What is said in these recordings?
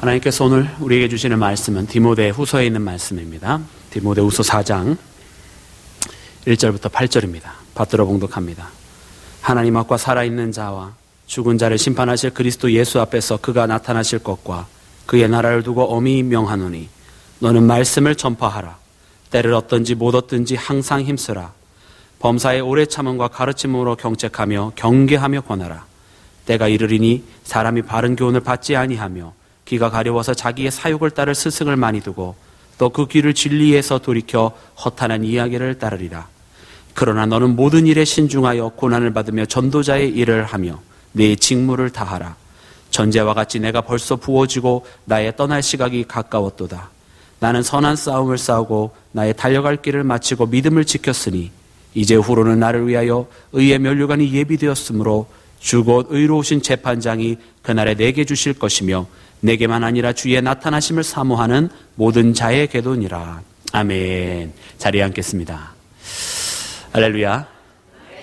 하나님께서 오늘 우리에게 주시는 말씀은 디모데 후서에 있는 말씀입니다. 디모데 후서 4장 1절부터 8절입니다. 받들어 봉독합니다. 하나님 앞과 살아있는 자와 죽은 자를 심판하실 그리스도 예수 앞에서 그가 나타나실 것과 그의 나라를 두고 엄히 명하노니 너는 말씀을 전파하라. 때를 얻든지 못 얻든지 항상 힘쓰라. 범사의 오래 참음과 가르침으로 경책하며 경계하며 권하라. 때가 이르리니 사람이 바른 교훈을 받지 아니하며 귀가 가려워서 자기의 사욕을 따를 스승을 많이 두고 또 그 귀를 진리에서 돌이켜 허탄한 이야기를 따르리라. 그러나 너는 모든 일에 신중하여 고난을 받으며 전도자의 일을 하며 네 직무를 다하라. 전제와 같이 내가 벌써 부어지고 나의 떠날 시각이 가까웠도다. 나는 선한 싸움을 싸우고 나의 달려갈 길을 마치고 믿음을 지켰으니 이제 후로는 나를 위하여 의의 면류관이 예비되었으므로 주곧 의로우신 재판장이 그날에 내게 주실 것이며 내게만 아니라 주의 나타나심을 사모하는 모든 자에게도니라. 아멘. 자리에 앉겠습니다. 할렐루야.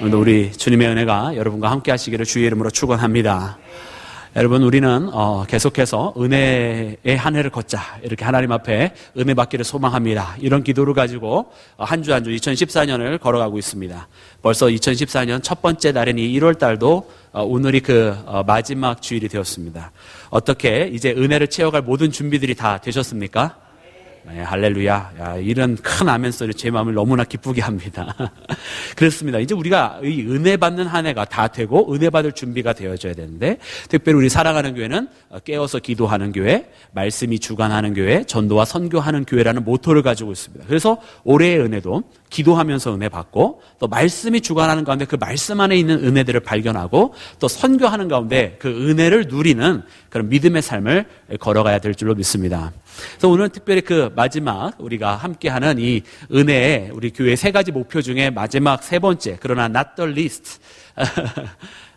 오늘도 우리 주님의 은혜가 여러분과 함께 하시기를 주의 이름으로 축원합니다. 여러분, 우리는 계속해서 은혜의 한 해를 걷자, 이렇게 하나님 앞에 은혜 받기를 소망합니다. 이런 기도를 가지고 한 주 한 주 2014년을 걸어가고 있습니다. 벌써 2014년 첫 번째 날인 이 1월 달도 오늘이 그 마지막 주일이 되었습니다. 어떻게 이제 은혜를 채워갈 모든 준비들이 다 되셨습니까? 네, 할렐루야. 야, 이런 큰 아멘 소리 제 마음을 너무나 기쁘게 합니다. 그렇습니다. 이제 우리가 이 은혜 받는 한 해가 다 되고 은혜 받을 준비가 되어져야 되는데, 특별히 우리 사랑하는 교회는 깨어서 기도하는 교회, 말씀이 주관하는 교회, 전도와 선교하는 교회라는 모토를 가지고 있습니다. 그래서 올해의 은혜도 기도하면서 은혜 받고, 또 말씀이 주관하는 가운데 그 말씀 안에 있는 은혜들을 발견하고, 또 선교하는 가운데 그 은혜를 누리는 그런 믿음의 삶을 걸어가야 될 줄로 믿습니다. 그래서 오늘 특별히 그 마지막 우리가 함께하는 이 은혜의 우리 교회 세 가지 목표 중에 마지막 세 번째, 그러나 not the least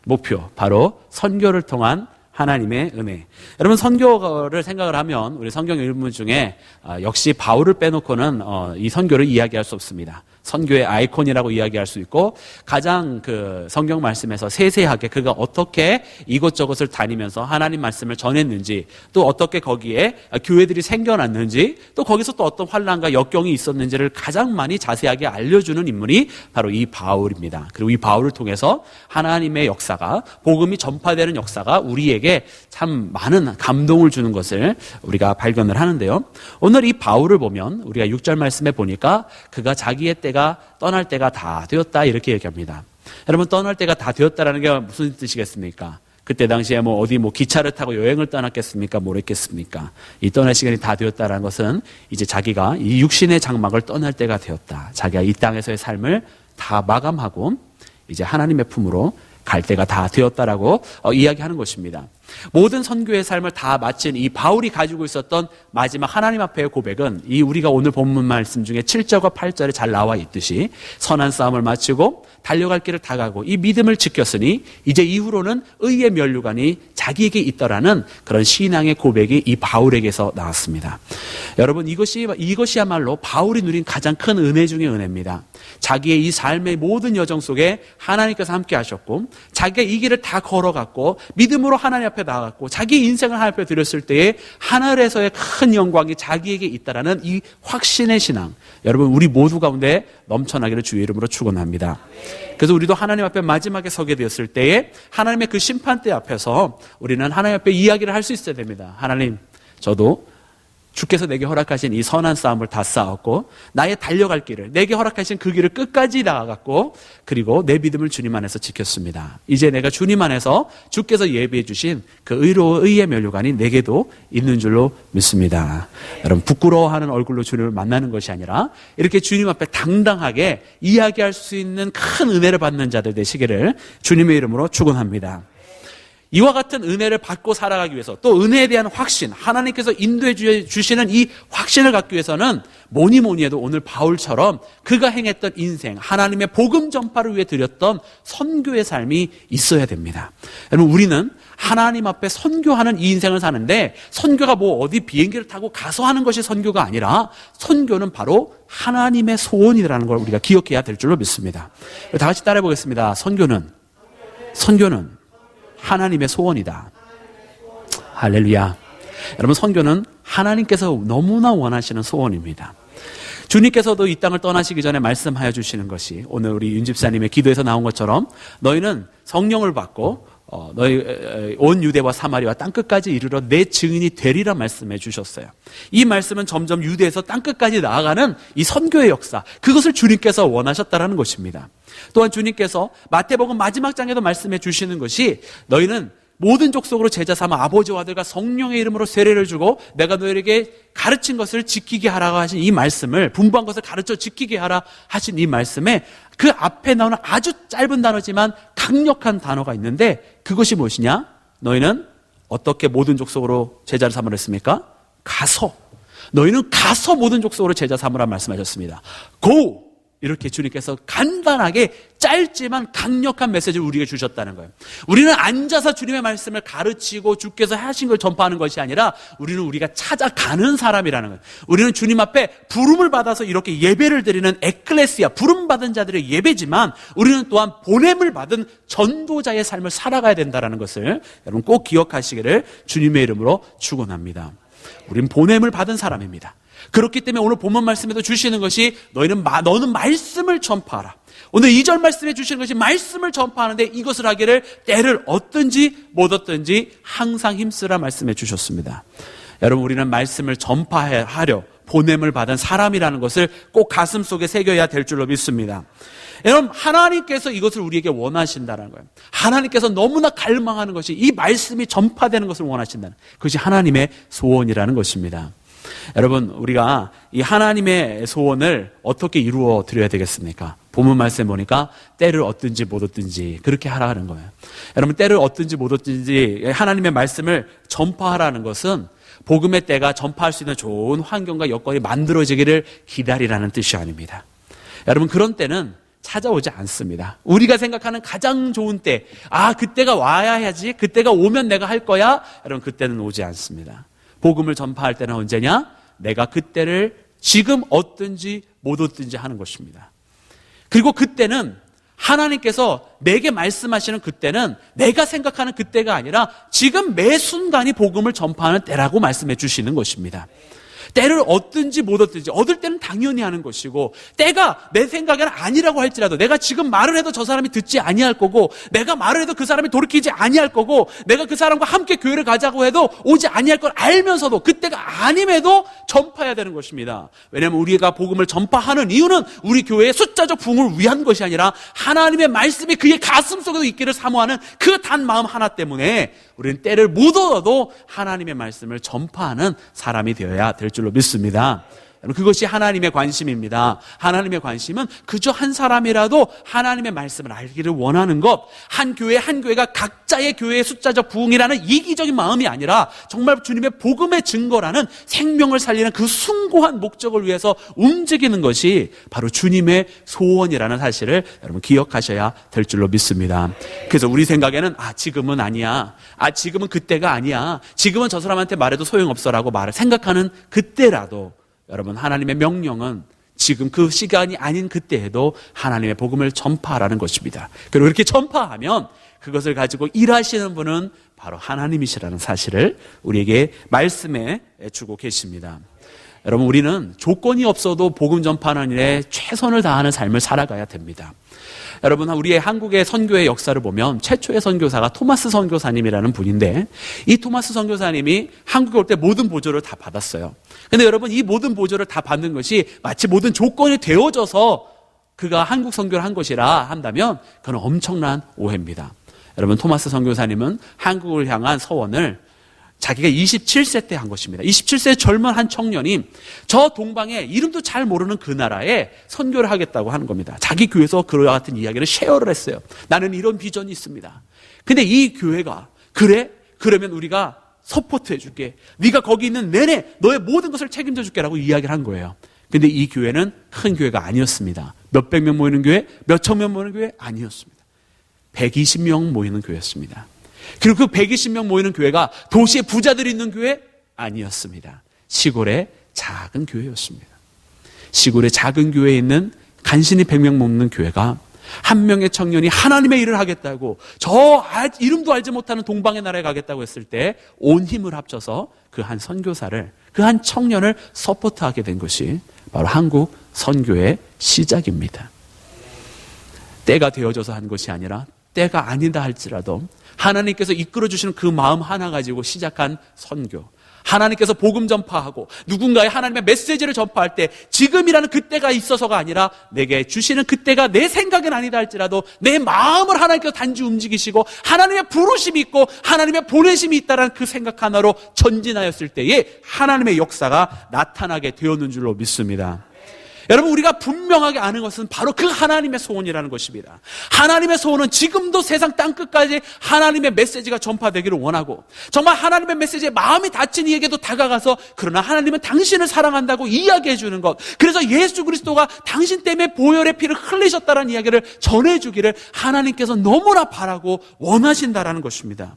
목표, 바로 선교를 통한 하나님의 은혜. 여러분, 선교를 생각을 하면 우리 성경 인물 중에 역시 바울을 빼놓고는 이 선교를 이야기할 수 없습니다. 선교의 아이콘이라고 이야기할 수 있고, 가장 그 성경 말씀에서 세세하게 그가 어떻게 이곳저곳을 다니면서 하나님 말씀을 전했는지, 또 어떻게 거기에 교회들이 생겨났는지, 또 거기서 또 어떤 환난과 역경이 있었는지를 가장 많이 자세하게 알려주는 인물이 바로 이 바울입니다. 그리고 이 바울을 통해서 하나님의 역사가, 복음이 전파되는 역사가 우리에게 참 많은 감동을 주는 것을 우리가 발견을 하는데요. 오늘 이 바울을 보면 우리가 6절 말씀에 보니까 그가 자기의 때가 떠날 때가 다 되었다, 이렇게 얘기합니다. 여러분, 떠날 때가 다 되었다라는 게 무슨 뜻이겠습니까? 그때 당시에 어디 기차를 타고 여행을 떠났겠습니까? 모르겠습니까? 이 떠날 시간이 다 되었다라는 것은 이제 자기가 이 육신의 장막을 떠날 때가 되었다. 자기가 이 땅에서의 삶을 다 마감하고 이제 하나님의 품으로 갈 때가 다 되었다라고 이야기하는 것입니다. 모든 선교의 삶을 다 마친 이 바울이 가지고 있었던 마지막 하나님 앞에의 고백은 이 우리가 오늘 본문 말씀 중에 7절과 8절에 잘 나와 있듯이 선한 싸움을 마치고 달려갈 길을 다 가고 이 믿음을 지켰으니 이제 이후로는 의의 면류관이 자기에게 있더라는 그런 신앙의 고백이 이 바울에게서 나왔습니다. 여러분, 이것이야말로 바울이 누린 가장 큰 은혜 중의 은혜입니다. 자기의 이 삶의 모든 여정 속에 하나님께서 함께 하셨고, 자기가 이 길을 다 걸어갔고 믿음으로 하나님 앞에 나아갔고 자기 인생을 하나님 앞에 드렸을 때에 하늘에서의 큰 영광이 자기에게 있다라는 이 확신의 신앙, 여러분, 우리 모두 가운데 넘쳐나기를 주의 이름으로 축원합니다. 그래서 우리도 하나님 앞에 마지막에 서게 되었을 때에 하나님의 그 심판대 앞에서 우리는 하나님 앞에 이야기를 할 수 있어야 됩니다. 하나님, 저도 주께서 내게 허락하신 이 선한 싸움을 다 싸웠고 나의 달려갈 길을, 내게 허락하신 그 길을 끝까지 나아갔고, 그리고 내 믿음을 주님 안에서 지켰습니다. 이제 내가 주님 안에서 주께서 예비해 주신 그 의의 면류관이 내게도 있는 줄로 믿습니다. 여러분, 부끄러워하는 얼굴로 주님을 만나는 것이 아니라 이렇게 주님 앞에 당당하게 이야기할 수 있는 큰 은혜를 받는 자들 되시기를 주님의 이름으로 축원합니다. 이와 같은 은혜를 받고 살아가기 위해서, 또 은혜에 대한 확신, 하나님께서 인도해 주시는 이 확신을 갖기 위해서는 뭐니 해도 오늘 바울처럼 그가 행했던 인생, 하나님의 복음 전파를 위해 드렸던 선교의 삶이 있어야 됩니다. 여러분, 우리는 하나님 앞에 선교하는 이 인생을 사는데, 선교가 어디 비행기를 타고 가서 하는 것이 선교가 아니라 선교는 바로 하나님의 소원이라는 걸 우리가 기억해야 될 줄로 믿습니다. 다 같이 따라해 보겠습니다. 선교는 하나님의 소원이다. 할렐루야. 여러분, 선교는 하나님께서 너무나 원하시는 소원입니다. 주님께서도 이 땅을 떠나시기 전에 말씀하여 주시는 것이 오늘 우리 윤 집사님의 기도에서 나온 것처럼 너희는 성령을 받고 너희 온 유대와 사마리아 땅끝까지 이르러 내 증인이 되리라 말씀해 주셨어요. 이 말씀은 점점 유대에서 땅끝까지 나아가는 이 선교의 역사, 그것을 주님께서 원하셨다라는 것입니다. 또한 주님께서 마태복음 마지막 장에도 말씀해 주시는 것이 너희는 모든 족속으로 제자 삼아 아버지와 아들과 성령의 이름으로 세례를 주고 내가 너희에게 가르친 것을 지키게 하라고 하신 이 말씀을, 분부한 것을 가르쳐 지키게 하라 하신 이 말씀에 그 앞에 나오는 아주 짧은 단어지만 강력한 단어가 있는데, 그것이 무엇이냐? 너희는 어떻게 모든 족속으로 제자를 삼으라 했습니까? 가서, 너희는 가서 모든 족속으로 제자 삼으라 말씀하셨습니다. Go! 이렇게 주님께서 간단하게 짧지만 강력한 메시지를 우리에게 주셨다는 거예요. 우리는 앉아서 주님의 말씀을 가르치고 주께서 하신 걸 전파하는 것이 아니라 우리가 찾아가는 사람이라는 거예요. 우리는 주님 앞에 부름을 받아서 이렇게 예배를 드리는 에클레시아, 부름받은 자들의 예배지만 우리는 또한 보냄을 받은 전도자의 삶을 살아가야 된다는 것을 여러분 꼭 기억하시기를 주님의 이름으로 축원합니다. 우리는 보냄을 받은 사람입니다. 그렇기 때문에 오늘 본문 말씀에도 주시는 것이 너는 말씀을 전파하라. 오늘 2절 말씀에 주시는 것이 말씀을 전파하는데 이것을 하기를 때를 얻든지 못 얻든지 항상 힘쓰라 말씀해 주셨습니다. 여러분, 우리는 말씀을 전파하려 보냄을 받은 사람이라는 것을 꼭 가슴속에 새겨야 될 줄로 믿습니다. 여러분, 하나님께서 이것을 우리에게 원하신다는 거예요. 하나님께서 너무나 갈망하는 것이 이 말씀이 전파되는 것을 원하신다는, 그것이 하나님의 소원이라는 것입니다. 여러분, 우리가 이 하나님의 소원을 어떻게 이루어 드려야 되겠습니까? 본문 말씀에 보니까 때를 얻든지 못 얻든지 그렇게 하라는 거예요. 여러분, 때를 얻든지 못 얻든지 하나님의 말씀을 전파하라는 것은 복음의 때가 전파할 수 있는 좋은 환경과 여건이 만들어지기를 기다리라는 뜻이 아닙니다. 여러분, 그런 때는 찾아오지 않습니다. 우리가 생각하는 가장 좋은 때, 그때가 와야 해야지, 그때가 오면 내가 할 거야, 여러분, 그때는 오지 않습니다. 복음을 전파할 때는 언제냐? 내가 그때를 지금 얻든지 못 얻든지 하는 것입니다. 그리고 그때는 하나님께서 내게 말씀하시는 그때는 내가 생각하는 그때가 아니라 지금 매 순간이 복음을 전파하는 때라고 말씀해 주시는 것입니다. 때를 얻든지 못 얻든지, 얻을 때는 당연히 하는 것이고, 때가 내 생각에는 아니라고 할지라도 내가 지금 말을 해도 저 사람이 듣지 아니할 거고, 내가 말을 해도 그 사람이 돌이키지 아니할 거고, 내가 그 사람과 함께 교회를 가자고 해도 오지 아니할 걸 알면서도 그때가 아님에도 전파해야 되는 것입니다. 왜냐하면 우리가 복음을 전파하는 이유는 우리 교회의 숫자적 부흥을 위한 것이 아니라 하나님의 말씀이 그의 가슴속에도 있기를 사모하는 그 단 마음 하나 때문에 우리는 때를 못 얻어도 하나님의 말씀을 전파하는 사람이 되어야 될 줄로 믿습니다. 그것이 하나님의 관심입니다. 하나님의 관심은 그저 한 사람이라도 하나님의 말씀을 알기를 원하는 것, 한 교회가 각자의 교회의 숫자적 부흥이라는 이기적인 마음이 아니라 정말 주님의 복음의 증거라는 생명을 살리는 그 숭고한 목적을 위해서 움직이는 것이 바로 주님의 소원이라는 사실을 여러분 기억하셔야 될 줄로 믿습니다. 그래서 우리 생각에는 지금은 아니야, 지금은 그때가 아니야, 지금은 저 사람한테 말해도 소용없어라고 생각하는 그때라도 여러분, 하나님의 명령은 지금 그 시간이 아닌 그때에도 하나님의 복음을 전파하라는 것입니다. 그리고 이렇게 전파하면 그것을 가지고 일하시는 분은 바로 하나님이시라는 사실을 우리에게 말씀해 주고 계십니다. 여러분, 우리는 조건이 없어도 복음 전파하는 일에 최선을 다하는 삶을 살아가야 됩니다. 여러분, 우리의 한국의 선교의 역사를 보면 최초의 선교사가 토마스 선교사님이라는 분인데, 이 토마스 선교사님이 한국에 올 때 모든 보조를 다 받았어요. 근데 여러분, 이 모든 보조를 다 받는 것이 마치 모든 조건이 되어져서 그가 한국 선교를 한 것이라 한다면 그건 엄청난 오해입니다. 여러분, 토마스 선교사님은 한국을 향한 서원을 자기가 27세 때 한 것입니다. 27세의 젊은 한 청년이 저 동방에 이름도 잘 모르는 그 나라에 선교를 하겠다고 하는 겁니다. 자기 교회에서 그와 같은 이야기를 쉐어를 했어요. 나는 이런 비전이 있습니다. 근데 이 교회가 그러면 우리가 서포트 해줄게, 네가 거기 있는 내내 너의 모든 것을 책임져 줄게라고 이야기를 한 거예요. 근데 이 교회는 큰 교회가 아니었습니다. 몇백 명 모이는 교회, 몇천 명 모이는 교회 아니었습니다. 120명 모이는 교회였습니다. 그리고 그 120명 모이는 교회가 도시에 부자들이 있는 교회 아니었습니다. 시골의 작은 교회였습니다. 시골의 작은 교회에 있는 간신히 100명 모이는 교회가 한 명의 청년이 하나님의 일을 하겠다고 저 이름도 알지 못하는 동방의 나라에 가겠다고 했을 때 온 힘을 합쳐서 그 한 선교사를, 그 한 청년을 서포트하게 된 것이 바로 한국 선교의 시작입니다. 때가 되어져서 한 것이 아니라 때가 아니다 할지라도 하나님께서 이끌어주시는 그 마음 하나 가지고 시작한 선교, 하나님께서 복음 전파하고 누군가의 하나님의 메시지를 전파할 때 지금이라는 그때가 있어서가 아니라 내게 주시는 그때가 내 생각은 아니다 할지라도 내 마음을 하나님께서 단지 움직이시고 하나님의 부르심이 있고 하나님의 보내심이 있다는 그 생각 하나로 전진하였을 때에 하나님의 역사가 나타나게 되었는 줄로 믿습니다. 여러분, 우리가 분명하게 아는 것은 바로 그 하나님의 소원이라는 것입니다. 하나님의 소원은 지금도 세상 땅끝까지 하나님의 메시지가 전파되기를 원하고, 정말 하나님의 메시지에 마음이 닫힌 이에게도 다가가서 그러나 하나님은 당신을 사랑한다고 이야기해 주는 것, 그래서 예수 그리스도가 당신 때문에 보혈의 피를 흘리셨다는 이야기를 전해주기를 하나님께서 너무나 바라고 원하신다라는 것입니다.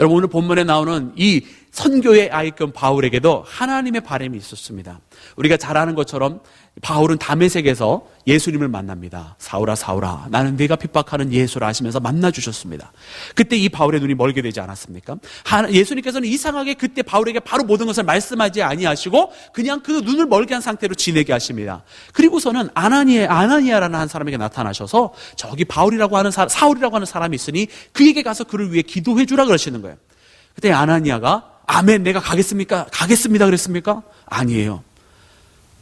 여러분, 오늘 본문에 나오는 이 선교의 아이콘 바울에게도 하나님의 바람이 있었습니다. 우리가 잘 아는 것처럼 바울은 다메섹에서 예수님을 만납니다. 사울아 사울아 나는 네가 핍박하는 예수라 하시면서 만나주셨습니다. 그때 이 바울의 눈이 멀게 되지 않았습니까? 예수님께서는 이상하게 그때 바울에게 바로 모든 것을 말씀하지 아니하시고 그냥 그 눈을 멀게 한 상태로 지내게 하십니다. 그리고서는 아나니아라는 한 사람에게 나타나셔서 저기 바울이라고 하는 사울이라고 하는 사람이 있으니 그에게 가서 그를 위해 기도해 주라 그러시는 거예요. 그때 아나니아가 아멘, 내가 가겠습니까? 가겠습니다 그랬습니까? 아니에요.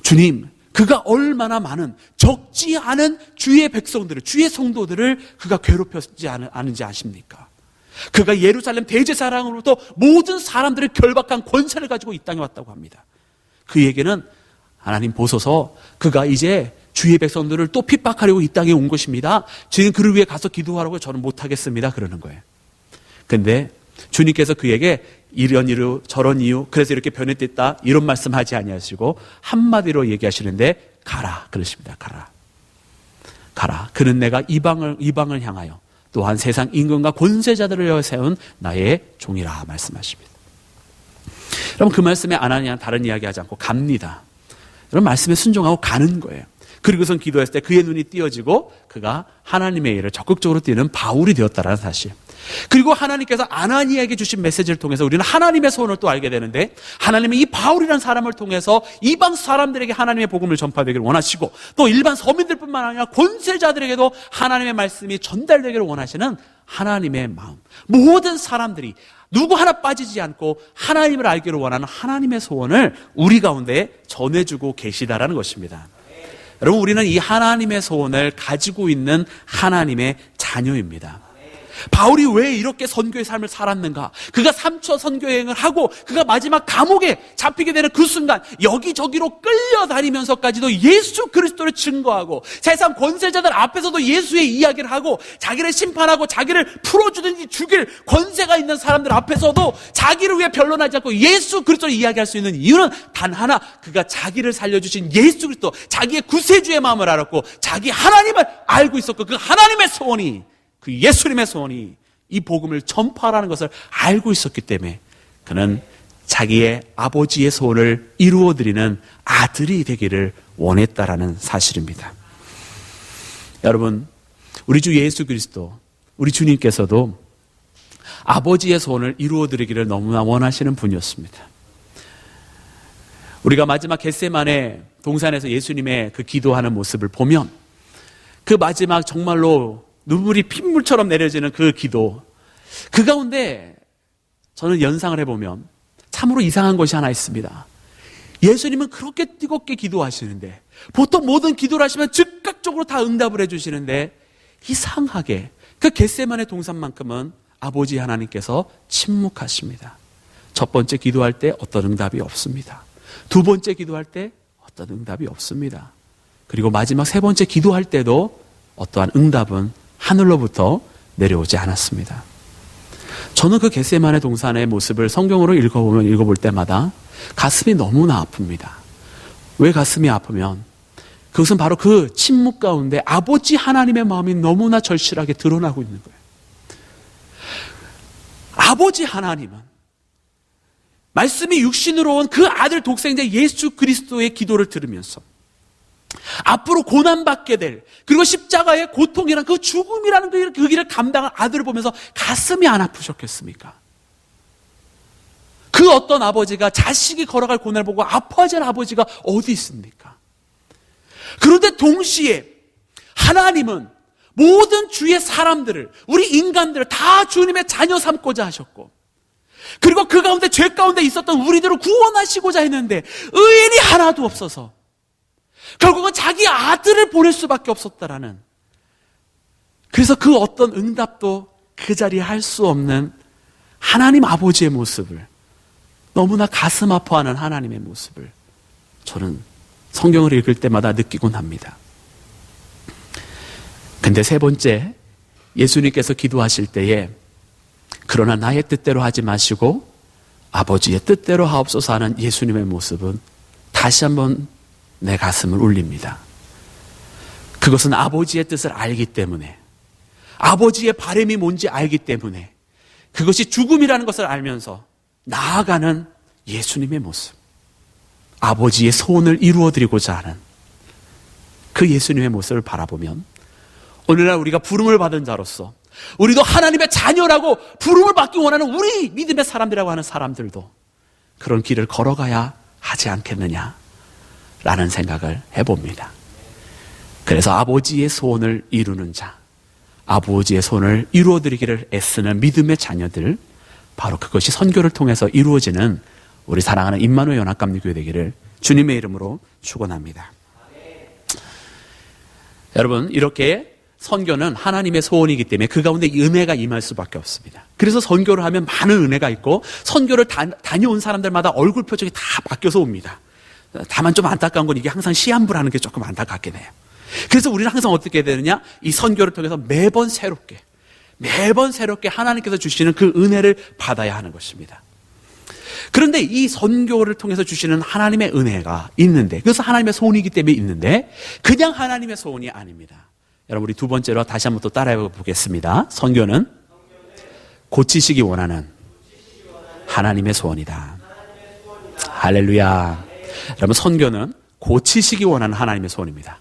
주님, 그가 얼마나 많은 적지 않은 주의 백성들을, 주의 성도들을 그가 괴롭혔지 않은지 아십니까? 그가 예루살렘 대제사장으로부터 모든 사람들을 결박한 권세를 가지고 이 땅에 왔다고 합니다. 그에게는 하나님 보소서, 그가 이제 주의 백성들을 또 핍박하려고 이 땅에 온 것입니다. 지금 그를 위해 가서 기도하라고 저는 못하겠습니다 그러는 거예요. 근데 주님께서 그에게 이런 이유 저런 이유 그래서 이렇게 변했댔다 이런 말씀하지 아니하시고 한마디로 얘기하시는데 가라 그러십니다. 가라. 그는 내가 이방을 향하여 또한 세상 임금과 권세자들을 세운 나의 종이라 말씀하십니다. 여러분, 그 말씀에 아나니아는 다른 이야기하지 않고 갑니다. 여러분, 말씀에 순종하고 가는 거예요. 그리고선 기도했을 때 그의 눈이 띄어지고 그가 하나님의 일을 적극적으로 뛰는 바울이 되었다라는 사실. 그리고 하나님께서 아나니아에게 주신 메시지를 통해서 우리는 하나님의 소원을 또 알게 되는데, 하나님은 이 바울이라는 사람을 통해서 이방 사람들에게 하나님의 복음을 전파되기를 원하시고 또 일반 서민들뿐만 아니라 권세자들에게도 하나님의 말씀이 전달되기를 원하시는 하나님의 마음, 모든 사람들이 누구 하나 빠지지 않고 하나님을 알기를 원하는 하나님의 소원을 우리 가운데 전해주고 계시다라는 것입니다. 여러분, 우리는 이 하나님의 소원을 가지고 있는 하나님의 자녀입니다. 바울이 왜 이렇게 선교의 삶을 살았는가? 그가 3초 선교 여행을 하고 그가 마지막 감옥에 잡히게 되는 그 순간 여기저기로 끌려다니면서까지도 예수 그리스도를 증거하고 세상 권세자들 앞에서도 예수의 이야기를 하고 자기를 심판하고 자기를 풀어주든지 죽일 권세가 있는 사람들 앞에서도 자기를 위해 변론하지 않고 예수 그리스도를 이야기할 수 있는 이유는 단 하나, 그가 자기를 살려주신 예수 그리스도, 자기의 구세주의 마음을 알았고 자기 하나님을 알고 있었고 그 하나님의 소원이, 그 예수님의 소원이 이 복음을 전파하라는 것을 알고 있었기 때문에 그는 자기의 아버지의 소원을 이루어드리는 아들이 되기를 원했다라는 사실입니다. 여러분, 우리 주 예수 그리스도, 우리 주님께서도 아버지의 소원을 이루어드리기를 너무나 원하시는 분이었습니다. 우리가 마지막 겟세마네 동산에서 예수님의 그 기도하는 모습을 보면 그 마지막 정말로 눈물이 핏물처럼 내려지는 그 기도, 그 가운데 저는 연상을 해보면 참으로 이상한 것이 하나 있습니다. 예수님은 그렇게 뜨겁게 기도하시는데, 보통 모든 기도를 하시면 즉각적으로 다 응답을 해주시는데 이상하게 그 겟세마네 동산만큼은 아버지 하나님께서 침묵하십니다. 첫 번째 기도할 때 어떤 응답이 없습니다. 두 번째 기도할 때 어떤 응답이 없습니다. 그리고 마지막 세 번째 기도할 때도 어떠한 응답은 하늘로부터 내려오지 않았습니다. 저는 그 겟세마네 동산의 모습을 성경으로 읽어볼 때마다 가슴이 너무나 아픕니다. 왜 가슴이 아프면 그것은 바로 그 침묵 가운데 아버지 하나님의 마음이 너무나 절실하게 드러나고 있는 거예요. 아버지 하나님은 말씀이 육신으로 온 그 아들 독생자 예수 그리스도의 기도를 들으면서 앞으로 고난받게 될, 그리고 십자가의 고통이란 그 죽음이라는 그 길을 감당할 아들을 보면서 가슴이 안 아프셨겠습니까? 그 어떤 아버지가 자식이 걸어갈 고난을 보고 아파하지 않은 아버지가 어디 있습니까? 그런데 동시에 하나님은 모든 주의 사람들을, 우리 인간들을 다 주님의 자녀 삼고자 하셨고, 그리고 그 가운데 죄 가운데 있었던 우리들을 구원하시고자 했는데 의인이 하나도 없어서 결국은 자기 아들을 보낼 수밖에 없었다라는, 그래서 그 어떤 응답도 그 자리에 할 수 없는 하나님 아버지의 모습을, 너무나 가슴 아파하는 하나님의 모습을 저는 성경을 읽을 때마다 느끼곤 합니다. 근데 세 번째, 예수님께서 기도하실 때에 그러나 나의 뜻대로 하지 마시고 아버지의 뜻대로 하옵소서 하는 예수님의 모습은 다시 한번 내 가슴을 울립니다. 그것은 아버지의 뜻을 알기 때문에, 아버지의 바람이 뭔지 알기 때문에, 그것이 죽음이라는 것을 알면서 나아가는 예수님의 모습, 아버지의 소원을 이루어드리고자 하는 그 예수님의 모습을 바라보면 오늘날 우리가 부름을 받은 자로서, 우리도 하나님의 자녀라고 부름을 받기 원하는 우리 믿음의 사람들이라고 하는 사람들도 그런 길을 걸어가야 하지 않겠느냐라는 생각을 해봅니다. 그래서 아버지의 소원을 이루는 자, 아버지의 소원을 이루어드리기를 애쓰는 믿음의 자녀들, 바로 그것이 선교를 통해서 이루어지는 우리 사랑하는 임마누엘 연합감리교회 되기를 주님의 이름으로 축원합니다. 여러분, 이렇게 선교는 하나님의 소원이기 때문에 그 가운데 은혜가 임할 수밖에 없습니다. 그래서 선교를 하면 많은 은혜가 있고, 선교를 다녀온 사람들마다 얼굴 표정이 다 바뀌어서 옵니다. 다만 좀 안타까운 건 이게 항상 시한부라는 게 조금 안타깝게 돼요. 그래서 우리는 항상 어떻게 해야 되느냐? 이 선교를 통해서 매번 새롭게 하나님께서 주시는 그 은혜를 받아야 하는 것입니다. 그런데 이 선교를 통해서 주시는 하나님의 은혜가 있는데, 그래서 하나님의 소원이기 때문에 있는데, 그냥 하나님의 소원이 아닙니다. 여러분, 우리 두 번째로 다시 한번 또 따라해 보겠습니다. 선교는 고치시기 원하는 하나님의 소원이다. 할렐루야. 여러분, 선교는 고치시기 원하는 하나님의 소원입니다.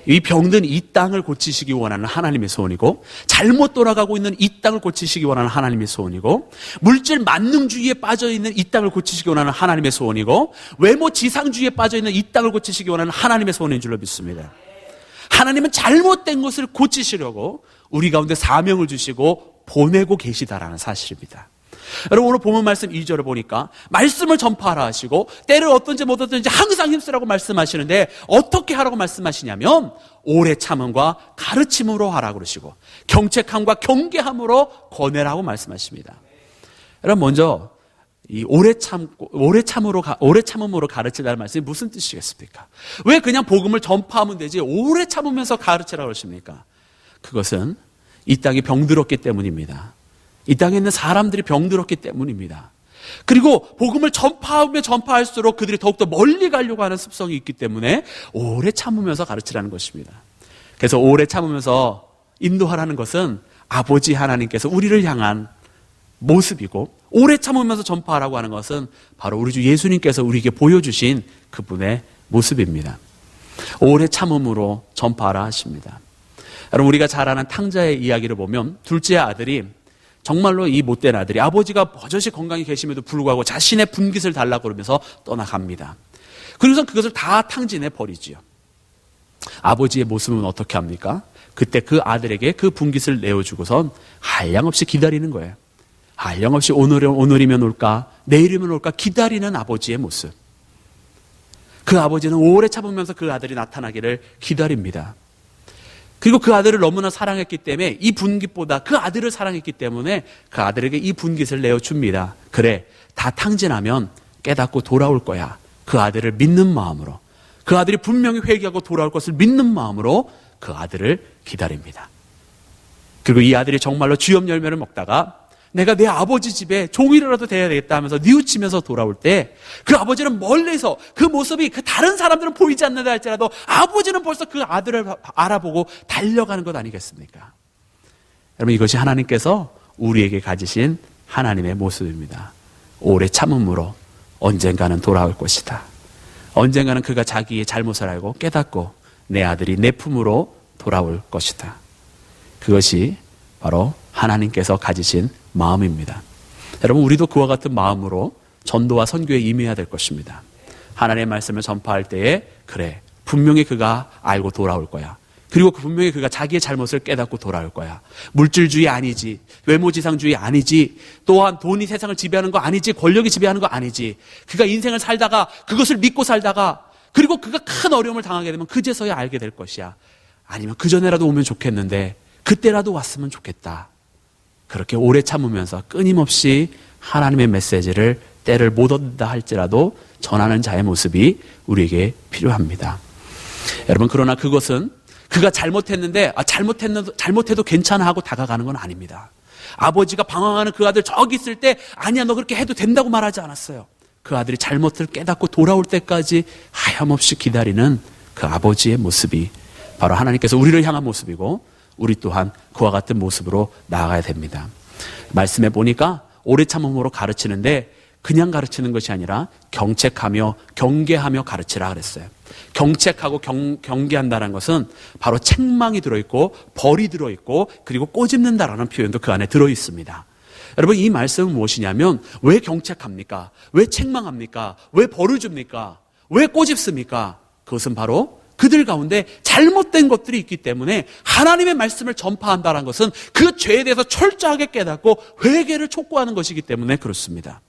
이 병든 이 땅을 고치시기 원하는 하나님의 소원이고, 잘못 돌아가고 있는 이 땅을 고치시기 원하는 하나님의 소원이고, 물질 만능주의에 빠져있는 이 땅을 고치시기 원하는 하나님의 소원이고, 외모 지상주의에 빠져있는 이 땅을 고치시기 원하는 하나님의 소원인 줄로 믿습니다. 하나님은 잘못된 것을 고치시려고 우리 가운데 사명을 주시고 보내고 계시다라는 사실입니다. 여러분, 오늘 본문 말씀 2절을 보니까 말씀을 전파하라 하시고, 때를 어떤지 못하든지 항상 힘쓰라고 말씀하시는데, 어떻게 하라고 말씀하시냐면 오래 참음과 가르침으로 하라고 그러시고, 경책함과 경계함으로 권해라고 말씀하십니다. 여러분, 먼저 이 오래 참음으로 가르치라는 말씀이 무슨 뜻이겠습니까? 왜 그냥 복음을 전파하면 되지 오래 참으면서 가르치라고 그러십니까? 그것은 이 땅이 병들었기 때문입니다. 이 땅에 있는 사람들이 병들었기 때문입니다. 그리고 복음을 전파하면 전파할수록 그들이 더욱더 멀리 가려고 하는 습성이 있기 때문에 오래 참으면서 가르치라는 것입니다. 그래서 오래 참으면서 인도하라는 것은 아버지 하나님께서 우리를 향한 모습이고, 오래 참으면서 전파하라고 하는 것은 바로 우리 주 예수님께서 우리에게 보여주신 그분의 모습입니다. 오래 참음으로 전파하라 하십니다. 여러분, 우리가 잘 아는 탕자의 이야기를 보면 둘째 아들이, 정말로 이 못된 아들이 아버지가 버젓이 건강히 계심에도 불구하고 자신의 분깃을 달라고 그러면서 떠나갑니다. 그래서 그것을 다 탕진해 버리지요. 아버지의 모습은 어떻게 합니까? 그때 그 아들에게 그 분깃을 내어주고선 한량없이 기다리는 거예요. 한량없이 오늘이면 올까, 내일이면 올까 기다리는 아버지의 모습. 그 아버지는 오래 참으면서 그 아들이 나타나기를 기다립니다. 그리고 그 아들을 너무나 사랑했기 때문에, 이 분깃보다 그 아들을 사랑했기 때문에 그 아들에게 이 분깃을 내어줍니다. 그래, 다 탕진하면 깨닫고 돌아올 거야. 그 아들을 믿는 마음으로, 그 아들이 분명히 회개하고 돌아올 것을 믿는 마음으로 그 아들을 기다립니다. 그리고 이 아들이 정말로 주염 열매를 먹다가 내가 내 아버지 집에 종이라도 돼야 되겠다 하면서 뉘우치면서 돌아올 때, 그 아버지는 멀리서 그 모습이 그 다른 사람들은 보이지 않는다 할지라도 아버지는 벌써 그 아들을 알아보고 달려가는 것 아니겠습니까? 여러분, 이것이 하나님께서 우리에게 가지신 하나님의 모습입니다. 오래 참음으로 언젠가는 돌아올 것이다. 언젠가는 그가 자기의 잘못을 알고 깨닫고 내 아들이 내 품으로 돌아올 것이다. 그것이 바로 하나님께서 가지신 마음입니다. 여러분, 우리도 그와 같은 마음으로 전도와 선교에 임해야 될 것입니다. 하나님의 말씀을 전파할 때에 그래, 분명히 그가 알고 돌아올 거야. 그리고 분명히 그가 자기의 잘못을 깨닫고 돌아올 거야. 물질주의 아니지, 외모지상주의 아니지, 또한 돈이 세상을 지배하는 거 아니지, 권력이 지배하는 거 아니지. 그가 인생을 살다가 그것을 믿고 살다가 그리고 그가 큰 어려움을 당하게 되면 그제서야 알게 될 것이야. 아니면 그전에라도 오면 좋겠는데 그때라도 왔으면 좋겠다. 그렇게 오래 참으면서 끊임없이 하나님의 메시지를 때를 못 얻는다 할지라도 전하는 자의 모습이 우리에게 필요합니다. 여러분, 그러나 그것은 그가 잘못했는데 잘못해도 괜찮아 하고 다가가는 건 아닙니다. 아버지가 방황하는 그 아들 저기 있을 때 아니야 너 그렇게 해도 된다고 말하지 않았어요. 그 아들이 잘못을 깨닫고 돌아올 때까지 하염없이 기다리는 그 아버지의 모습이 바로 하나님께서 우리를 향한 모습이고 우리 또한 그와 같은 모습으로 나아가야 됩니다. 말씀해 보니까 오래 참음으로 가르치는데 그냥 가르치는 것이 아니라 경책하며 경계하며 가르치라 그랬어요. 경책하고 경계한다는 것은 바로 책망이 들어있고 벌이 들어있고 그리고 꼬집는다라는 표현도 그 안에 들어있습니다. 여러분, 이 말씀은 무엇이냐면 왜 경책합니까? 왜 책망합니까? 왜 벌을 줍니까? 왜 꼬집습니까? 그것은 바로 그들 가운데 잘못된 것들이 있기 때문에 하나님의 말씀을 전파한다는 것은 그 죄에 대해서 철저하게 깨닫고 회개를 촉구하는 것이기 때문에 그렇습니다.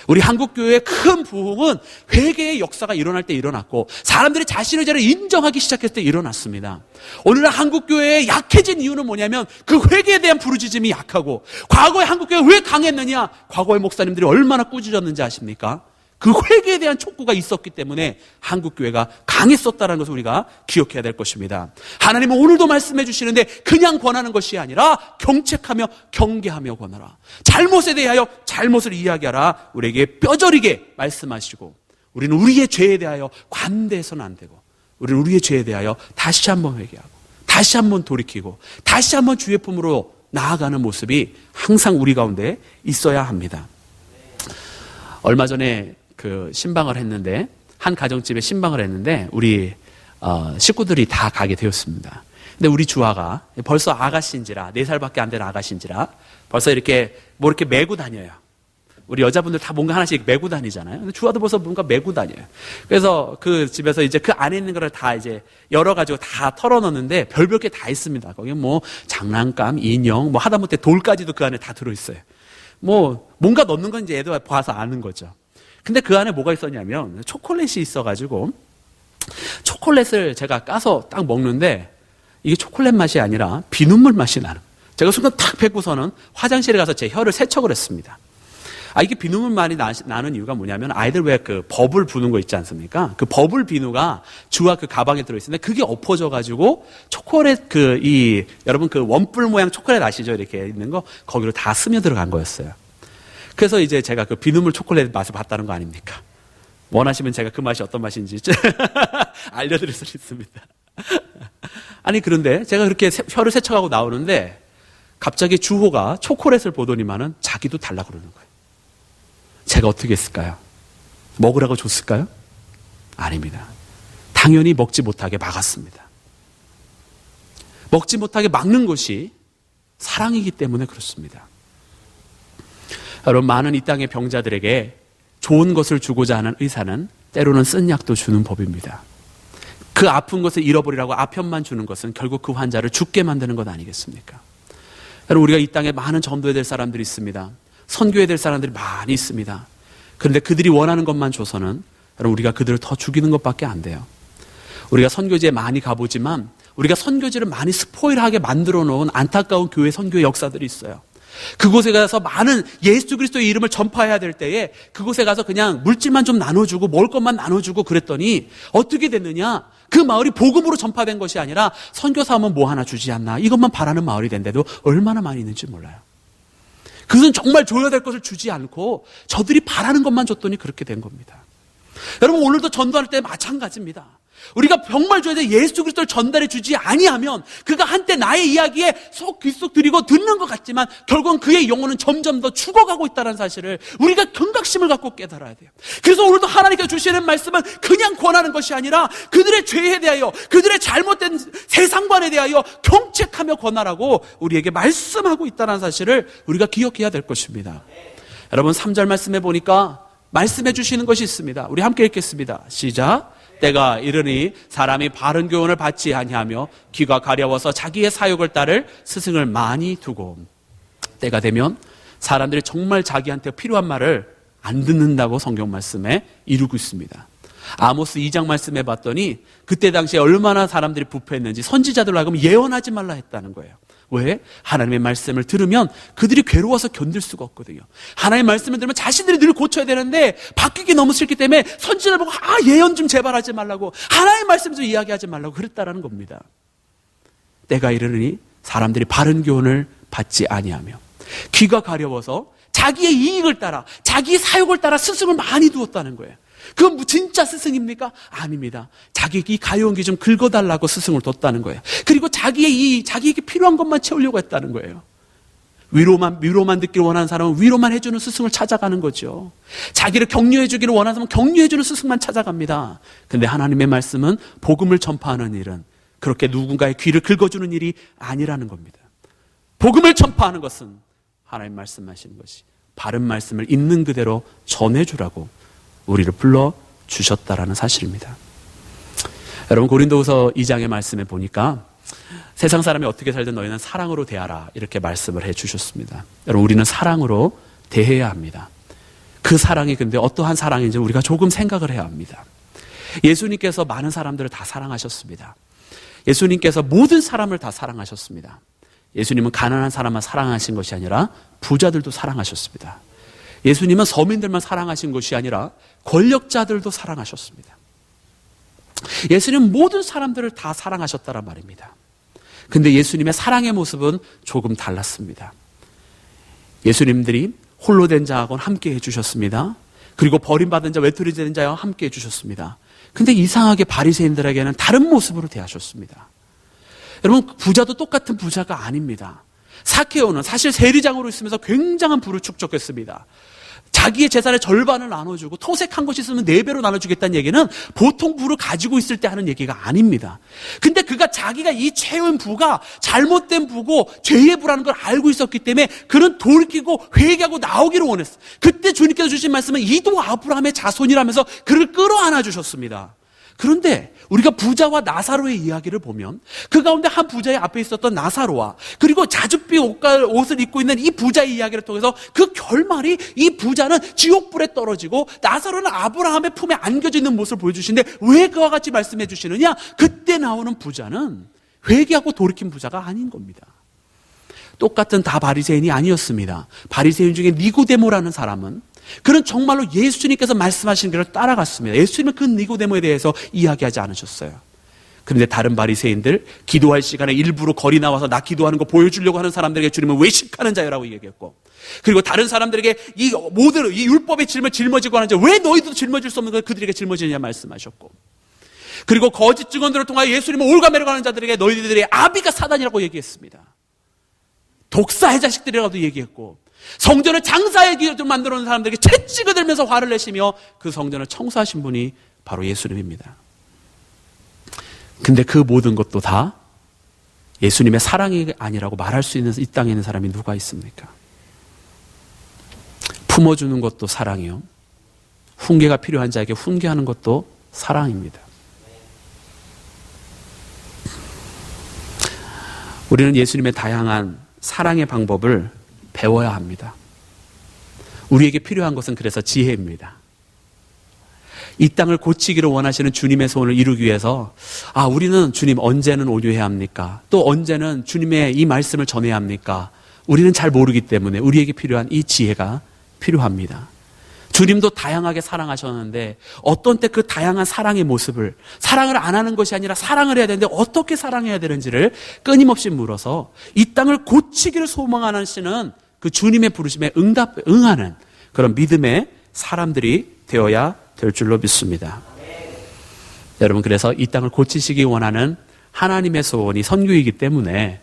우리 한국교회의 큰 부흥은 회개의 역사가 일어날 때 일어났고 사람들이 자신의 죄를 인정하기 시작했을 때 일어났습니다. 오늘날 한국교회에 약해진 이유는 뭐냐면 그 회개에 대한 부르짖음이 약하고, 과거에 한국교회가 왜 강했느냐? 과거의 목사님들이 얼마나 꾸짖었는지 아십니까? 그 회개에 대한 촉구가 있었기 때문에 한국교회가 강했었다는 것을 우리가 기억해야 될 것입니다. 하나님은 오늘도 말씀해 주시는데 그냥 권하는 것이 아니라 경책하며 경계하며 권하라. 잘못에 대하여 잘못을 이야기하라. 우리에게 뼈저리게 말씀하시고, 우리는 우리의 죄에 대하여 관대해서는 안 되고, 우리는 우리의 죄에 대하여 다시 한번 회개하고 다시 한번 돌이키고 다시 한번 주의 품으로 나아가는 모습이 항상 우리 가운데 있어야 합니다. 얼마 전에 그 신방을 했는데, 한 가정집에 신방을 했는데 우리 식구들이 다 가게 되었습니다. 근데 우리 주아가 벌써 아가씨인지라, 4살밖에 안 된 아가씨인지라 벌써 이렇게 뭐 이렇게 메고 다녀요. 우리 여자분들 다 뭔가 하나씩 메고 다니잖아요. 근데 주아도 벌써 뭔가 메고 다녀요. 그래서 그 집에서 이제 그 안에 있는 거를 다 이제 열어가지고 다 털어넣는데 별별 게 다 있습니다. 거기 뭐 장난감, 인형, 뭐 하다못해 돌까지도 그 안에 다 들어있어요. 뭐 뭔가 넣는 건 이제 애들 봐서 아는 거죠. 근데 그 안에 뭐가 있었냐면 초콜릿이 있어가지고 초콜릿을 제가 까서 딱 먹는데 이게 초콜릿 맛이 아니라 비눗물 맛이 나는. 제가 순간 탁 뱉고서는 화장실에 가서 제 혀를 세척을 했습니다. 이게 비눗물 맛이 나는 이유가 뭐냐면 아이들 왜 그 버블 부는 거 있지 않습니까? 그 버블 비누가 주아 그 가방에 들어있는데 그게 엎어져가지고 초콜릿 여러분 그 원뿔 모양 초콜릿 아시죠? 이렇게 있는 거 거기로 다 스며 들어간 거였어요. 그래서 이제 제가 그 비눗물 초콜릿 맛을 봤다는 거 아닙니까? 원하시면 제가 그 맛이 어떤 맛인지 알려드릴 수 있습니다. 아니 그런데 제가 그렇게 혀를 세척하고 나오는데 갑자기 주호가 초콜릿을 보더니만은 자기도 달라고 그러는 거예요. 제가 어떻게 했을까요? 먹으라고 줬을까요? 아닙니다. 당연히 먹지 못하게 막았습니다. 먹지 못하게 막는 것이 사랑이기 때문에 그렇습니다. 여러분, 많은 이 땅의 병자들에게 좋은 것을 주고자 하는 의사는 때로는 쓴 약도 주는 법입니다. 그 아픈 것을 잃어버리라고 아편만 주는 것은 결국 그 환자를 죽게 만드는 것 아니겠습니까? 여러분, 우리가 이 땅에 많은 전도해야 될 사람들이 있습니다. 선교해야 될 사람들이 많이 있습니다. 그런데 그들이 원하는 것만 줘서는 여러분 우리가 그들을 더 죽이는 것밖에 안 돼요. 우리가 선교지에 많이 가보지만 우리가 선교지를 많이 스포일하게 만들어 놓은 안타까운 교회 선교의 역사들이 있어요. 그곳에 가서 많은 예수 그리스도의 이름을 전파해야 될 때에 그곳에 가서 그냥 물질만 좀 나눠주고 먹을 것만 나눠주고 그랬더니 어떻게 됐느냐? 그 마을이 복음으로 전파된 것이 아니라 선교사 하면 뭐 하나 주지 않나 이것만 바라는 마을이 된데도 얼마나 많이 있는지 몰라요. 그것은 정말 줘야 될 것을 주지 않고 저들이 바라는 것만 줬더니 그렇게 된 겁니다. 여러분, 오늘도 전도할 때 마찬가지입니다. 우리가 정말 줘야 돼 예수 그리스도를 전달해 주지 아니하면 그가 한때 나의 이야기에 속 귀속 들이고 듣는 것 같지만 결국은 그의 영혼은 점점 더 죽어가고 있다는 사실을 우리가 경각심을 갖고 깨달아야 돼요. 그래서 오늘도 하나님께서 주시는 말씀은 그냥 권하는 것이 아니라 그들의 죄에 대하여, 그들의 잘못된 세상관에 대하여 경책하며 권하라고 우리에게 말씀하고 있다는 사실을 우리가 기억해야 될 것입니다. 여러분 3절 말씀해 보니까 말씀해 주시는 것이 있습니다. 우리 함께 읽겠습니다. 시작. 때가 이르니 사람이 바른 교훈을 받지 아니하며 귀가 가려워서 자기의 사욕을 따를 스승을 많이 두고, 때가 되면 사람들이 정말 자기한테 필요한 말을 안 듣는다고 성경 말씀에 이루고 있습니다. 아모스 2장 말씀해 봤더니 그때 당시에 얼마나 사람들이 부패했는지 선지자들로 하여금 예언하지 말라 했다는 거예요. 왜? 하나님의 말씀을 들으면 그들이 괴로워서 견딜 수가 없거든요. 하나님의 말씀을 들으면 자신들이 늘 고쳐야 되는데 바뀌기 너무 싫기 때문에 선지자를 보고 예언 좀 제발 하지 말라고, 하나님의 말씀 좀 이야기하지 말라고 그랬다라는 겁니다. 때가 이르니 사람들이 바른 교훈을 받지 아니하며 귀가 가려워서 자기의 이익을 따라, 자기의 사욕을 따라 스승을 많이 두었다는 거예요. 그건 진짜 스승입니까? 아닙니다. 자기에게 가여운 게 좀 긁어달라고 스승을 뒀다는 거예요. 그리고 자기에게 필요한 것만 채우려고 했다는 거예요. 위로만 듣기를 원하는 사람은 위로만 해주는 스승을 찾아가는 거죠. 자기를 격려해주기를 원하는 사람은 격려해주는 스승만 찾아갑니다. 근데 하나님의 말씀은 복음을 전파하는 일은 그렇게 누군가의 귀를 긁어주는 일이 아니라는 겁니다. 복음을 전파하는 것은 하나님 말씀하시는 것이 바른 말씀을 있는 그대로 전해주라고 우리를 불러주셨다라는 사실입니다. 여러분 고린도후서 2장의 말씀에 보니까 세상 사람이 어떻게 살든 너희는 사랑으로 대하라 이렇게 말씀을 해주셨습니다. 여러분 우리는 사랑으로 대해야 합니다. 그 사랑이 근데 어떠한 사랑인지 우리가 조금 생각을 해야 합니다. 예수님께서 많은 사람들을 다 사랑하셨습니다. 예수님께서 모든 사람을 다 사랑하셨습니다. 예수님은 가난한 사람만 사랑하신 것이 아니라 부자들도 사랑하셨습니다. 예수님은 서민들만 사랑하신 것이 아니라 권력자들도 사랑하셨습니다. 예수님은 모든 사람들을 다 사랑하셨다란 말입니다. 근데 예수님의 사랑의 모습은 조금 달랐습니다. 예수님들이 홀로 된 자하고는 함께 해주셨습니다. 그리고 버림받은 자, 외톨이 된 자와 함께 해주셨습니다. 근데 이상하게 바리새인들에게는 다른 모습으로 대하셨습니다. 여러분 부자도 똑같은 부자가 아닙니다. 사케오는 사실 세리장으로 있으면서 굉장한 부를 축적했습니다. 자기의 재산의 절반을 나눠주고 토색한 것이 있으면 4배로 나눠주겠다는 얘기는 보통 부를 가지고 있을 때 하는 얘기가 아닙니다. 근데 그가 자기가 이 채운 부가 잘못된 부고 죄의 부라는 걸 알고 있었기 때문에 그는 돌이키고 회개하고 나오기를 원했어요. 그때 주님께서 주신 말씀은 이도 아브라함의 자손이라면서 그를 끌어안아 주셨습니다. 그런데 우리가 부자와 나사로의 이야기를 보면 그 가운데 한 부자의 앞에 있었던 나사로와 그리고 자줏빛 옷을 입고 있는 이 부자의 이야기를 통해서 그 결말이 이 부자는 지옥불에 떨어지고 나사로는 아브라함의 품에 안겨져 있는 모습을 보여주시는데 왜 그와 같이 말씀해 주시느냐? 그때 나오는 부자는 회개하고 돌이킨 부자가 아닌 겁니다. 똑같은 다 바리새인이 아니었습니다. 바리새인 중에 니고데모라는 사람은 그는 정말로 예수님께서 말씀하신 길을 따라갔습니다. 예수님은 그 니고데모에 대해서 이야기하지 않으셨어요. 그런데 다른 바리새인들, 기도할 시간에 일부러 거리 나와서 나 기도하는 거 보여주려고 하는 사람들에게 주님은 외식하는 자여라고 얘기했고, 그리고 다른 사람들에게 이 모든 이 율법의 질문 짊어지고 하는 자, 왜 너희도 짊어질 수 없는 걸 그들에게 짊어지느냐 말씀하셨고, 그리고 거짓 증언들을 통하여 예수님을 올가매려고 자들에게 너희들의 아비가 사단이라고 얘기했습니다. 독사의 자식들이라고도 얘기했고, 성전을 장사의 기업으로 만들어 놓은 사람들에게 채찍을 들면서 화를 내시며 그 성전을 청소하신 분이 바로 예수님입니다. 근데 그 모든 것도 다 예수님의 사랑이 아니라고 말할 수 있는 이 땅에 있는 사람이 누가 있습니까? 품어주는 것도 사랑이요, 훈계가 필요한 자에게 훈계하는 것도 사랑입니다. 우리는 예수님의 다양한 사랑의 방법을 배워야 합니다. 우리에게 필요한 것은 그래서 지혜입니다. 이 땅을 고치기를 원하시는 주님의 소원을 이루기 위해서 우리는 주님 언제는 온유해야 합니까? 또 언제는 주님의 이 말씀을 전해야 합니까? 우리는 잘 모르기 때문에 우리에게 필요한 이 지혜가 필요합니다. 주님도 다양하게 사랑하셨는데 어떤 때 그 다양한 사랑의 모습을, 사랑을 안 하는 것이 아니라 사랑을 해야 되는데 어떻게 사랑해야 되는지를 끊임없이 물어서 이 땅을 고치기를 소망하시는 그 주님의 부르심에 응하는 그런 믿음의 사람들이 되어야 될 줄로 믿습니다. 여러분, 그래서 이 땅을 고치시기 원하는 하나님의 소원이 선교이기 때문에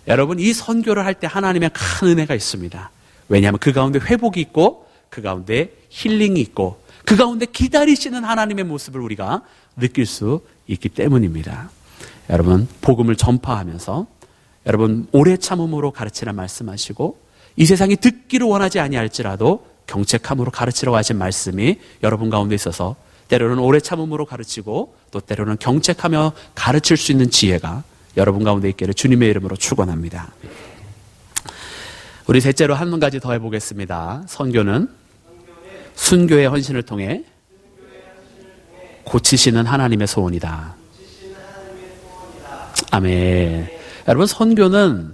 여러분, 이 선교를 할 때 하나님의 큰 은혜가 있습니다. 왜냐하면 그 가운데 회복이 있고 그 가운데 힐링이 있고 그 가운데 기다리시는 하나님의 모습을 우리가 느낄 수 있기 때문입니다. 여러분, 복음을 전파하면서 여러분 오래 참음으로 가르치라 말씀하시고 이 세상이 듣기를 원하지 아니할지라도 경책함으로 가르치라고 하신 말씀이 여러분 가운데 있어서 때로는 오래 참음으로 가르치고 또 때로는 경책하며 가르칠 수 있는 지혜가 여러분 가운데 있기를 주님의 이름으로 축원합니다. 우리 셋째로 한 가지 더 해보겠습니다. 선교는 순교의 헌신을 통해 고치시는 하나님의 소원이다. 아멘. 여러분, 선교는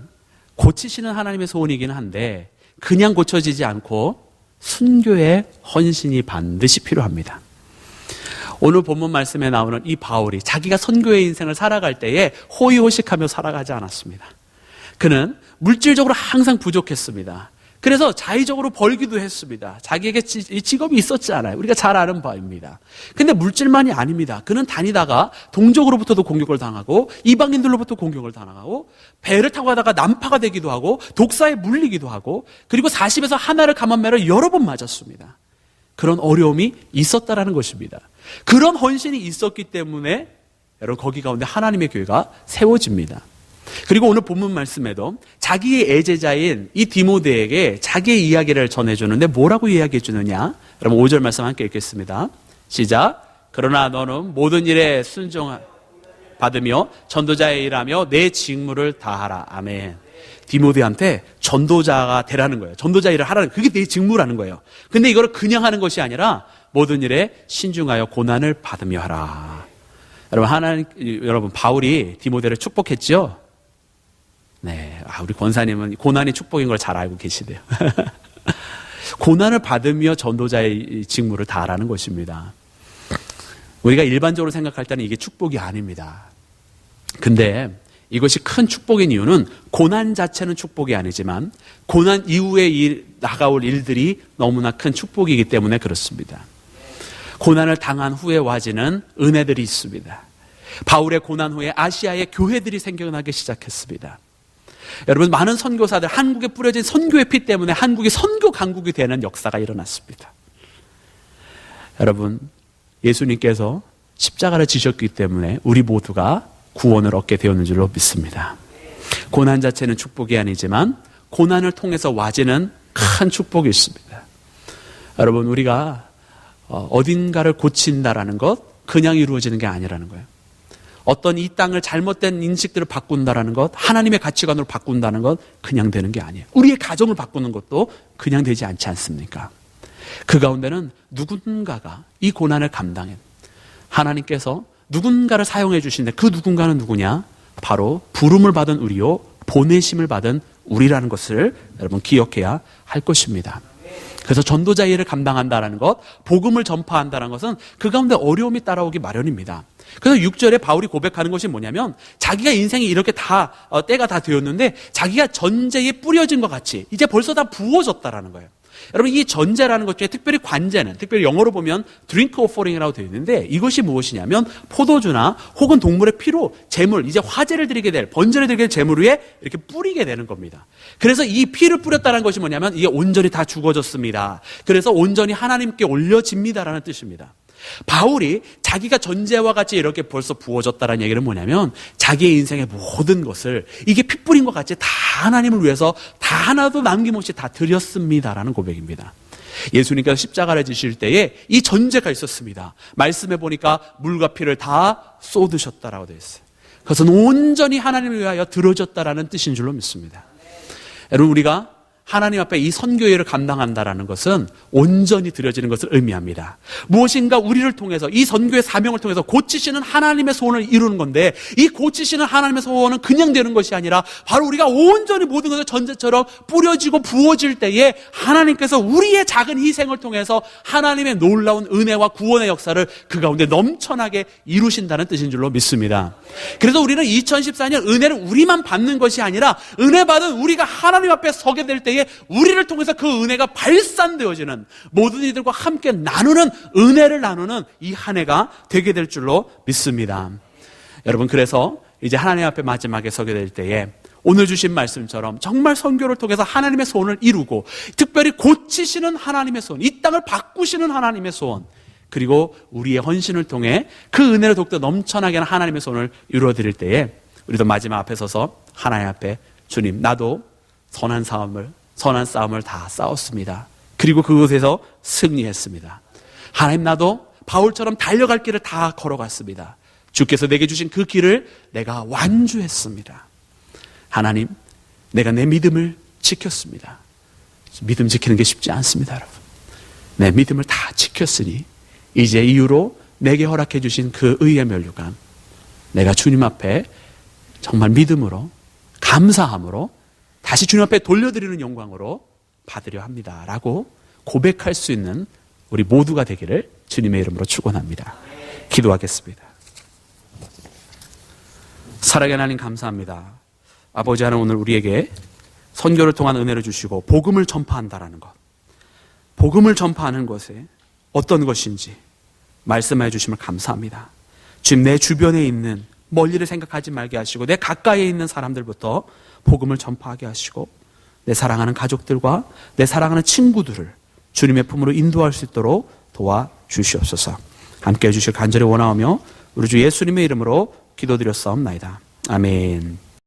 고치시는 하나님의 소원이긴 한데 그냥 고쳐지지 않고 순교의 헌신이 반드시 필요합니다. 오늘 본문 말씀에 나오는 이 바울이 자기가 선교의 인생을 살아갈 때에 호의호식하며 살아가지 않았습니다. 그는 물질적으로 항상 부족했습니다. 그래서 자의적으로 벌기도 했습니다. 자기에게 직업이 있었잖아요. 우리가 잘 아는 바입니다. 근데 물질만이 아닙니다. 그는 다니다가 동족으로부터도 공격을 당하고 이방인들로부터 공격을 당하고 배를 타고 가다가 난파가 되기도 하고 독사에 물리기도 하고 그리고 40에서 하나를 감한매를 여러 번 맞았습니다. 그런 어려움이 있었다라는 것입니다. 그런 헌신이 있었기 때문에 여러분 거기 가운데 하나님의 교회가 세워집니다. 그리고 오늘 본문 말씀에도 자기의 애제자인 이 디모데에게 자기의 이야기를 전해주는데 뭐라고 이야기해 주느냐? 여러분 5절 말씀 함께 읽겠습니다. 시작. 그러나 너는 모든 일에 순종받으며 전도자의 일하며 내 직무를 다하라. 아멘. 디모데한테 전도자가 되라는 거예요. 전도자 일을 하라는 거예요. 그게 내 직무라는 거예요. 근데 이거를 그냥 하는 것이 아니라 모든 일에 신중하여 고난을 받으며 하라. 여러분 바울이 디모데를 축복했죠? 네, 우리 권사님은 고난이 축복인 걸 잘 알고 계시대요. 고난을 받으며 전도자의 직무를 다하라는 것입니다. 우리가 일반적으로 생각할 때는 이게 축복이 아닙니다. 근데 이것이 큰 축복인 이유는 고난 자체는 축복이 아니지만 고난 이후에 나가올 일들이 너무나 큰 축복이기 때문에 그렇습니다. 고난을 당한 후에 와지는 은혜들이 있습니다. 바울의 고난 후에 아시아의 교회들이 생겨나기 시작했습니다. 여러분, 많은 선교사들, 한국에 뿌려진 선교의 피 때문에 한국이 선교 강국이 되는 역사가 일어났습니다. 여러분, 예수님께서 십자가를 지셨기 때문에 우리 모두가 구원을 얻게 되었는 줄로 믿습니다. 고난 자체는 축복이 아니지만 고난을 통해서 와지는 큰 축복이 있습니다. 여러분, 우리가 어딘가를 고친다라는 것 그냥 이루어지는 게 아니라는 거예요. 어떤 이 땅을 잘못된 인식들을 바꾼다라는 것, 하나님의 가치관으로 바꾼다는 것 그냥 되는 게 아니에요. 우리의 가정을 바꾸는 것도 그냥 되지 않지 않습니까? 그 가운데는 누군가가 이 고난을 감당해 하나님께서 누군가를 사용해 주시는데 그 누군가는 누구냐? 바로 부름을 받은 우리요 보내심을 받은 우리라는 것을 여러분 기억해야 할 것입니다. 그래서 전도자 일을 감당한다는 것, 복음을 전파한다는 것은 그 가운데 어려움이 따라오기 마련입니다. 그래서 6절에 바울이 고백하는 것이 뭐냐면 자기가 인생이 이렇게 때가 다 되었는데 자기가 전제에 뿌려진 것 같이 이제 벌써 다 부어졌다라는 거예요. 여러분, 이 전제라는 것 중에 특별히 관제는, 특별히 영어로 보면 drink offering이라고 되어 있는데 이것이 무엇이냐면 포도주나 혹은 동물의 피로 제물, 이제 화제를 드리게 될, 번제를 드리게 될 제물 위에 이렇게 뿌리게 되는 겁니다. 그래서 이 피를 뿌렸다는 것이 뭐냐면 이게 온전히 다 죽어졌습니다. 그래서 온전히 하나님께 올려집니다라는 뜻입니다. 바울이 자기가 전제와 같이 이렇게 벌써 부어졌다는 얘기는 뭐냐면 자기의 인생의 모든 것을 이게 피 뿌린 것 같이 다 하나님을 위해서 다 하나도 남김없이 다 드렸습니다라는 고백입니다. 예수님께서 십자가를 지실 때에 이 전제가 있었습니다. 말씀해 보니까 물과 피를 다 쏟으셨다라고 되어 있어요. 그것은 온전히 하나님을 위하여 드려졌다라는 뜻인 줄로 믿습니다. 여러분, 우리가 하나님 앞에 이 선교회를 감당한다라는 것은 온전히 드려지는 것을 의미합니다. 무엇인가 우리를 통해서 이 선교의 사명을 통해서 고치시는 하나님의 소원을 이루는 건데 이 고치시는 하나님의 소원은 그냥 되는 것이 아니라 바로 우리가 온전히 모든 것을 전제처럼 뿌려지고 부어질 때에 하나님께서 우리의 작은 희생을 통해서 하나님의 놀라운 은혜와 구원의 역사를 그 가운데 넘쳐나게 이루신다는 뜻인 줄로 믿습니다. 그래서 우리는 2014년 은혜를 우리만 받는 것이 아니라 은혜 받은 우리가 하나님 앞에 서게 될 때에 때에 우리를 통해서 그 은혜가 발산되어지는, 모든 이들과 함께 나누는, 은혜를 나누는 이 한 해가 되게 될 줄로 믿습니다. 여러분, 그래서 이제 하나님 앞에 마지막에 서게 될 때에 오늘 주신 말씀처럼 정말 선교를 통해서 하나님의 소원을 이루고, 특별히 고치시는 하나님의 소원, 이 땅을 바꾸시는 하나님의 소원, 그리고 우리의 헌신을 통해 그 은혜를 더욱더 넘쳐나게 하는 하나님의 소원을 이루어드릴 때에 우리도 마지막 앞에 서서 하나님 앞에, 주님, 나도 선한 싸움을 다 싸웠습니다. 그리고 그곳에서 승리했습니다. 하나님, 나도 바울처럼 달려갈 길을 다 걸어갔습니다. 주께서 내게 주신 그 길을 내가 완주했습니다. 하나님, 내가 내 믿음을 지켰습니다. 믿음 지키는 게 쉽지 않습니다, 여러분. 내 믿음을 다 지켰으니 이제 이후로 내게 허락해 주신 그 의의 면류관, 내가 주님 앞에 정말 믿음으로, 감사함으로 다시 주님 앞에 돌려드리는 영광으로 받으려 합니다 라고 고백할 수 있는 우리 모두가 되기를 주님의 이름으로 축원합니다. 기도하겠습니다. 사랑의 하나님, 감사합니다. 아버지 하나님, 오늘 우리에게 선교를 통한 은혜를 주시고 복음을 전파한다라는 것, 복음을 전파하는 것에 어떤 것인지 말씀해 주심을 감사합니다. 지금 내 주변에 있는, 멀리를 생각하지 말게 하시고 내 가까이에 있는 사람들부터 복음을 전파하게 하시고 내 사랑하는 가족들과 내 사랑하는 친구들을 주님의 품으로 인도할 수 있도록 도와주시옵소서. 함께해 주실 간절히 원하오며 우리 주 예수님의 이름으로 기도드렸사옵나이다. 아멘.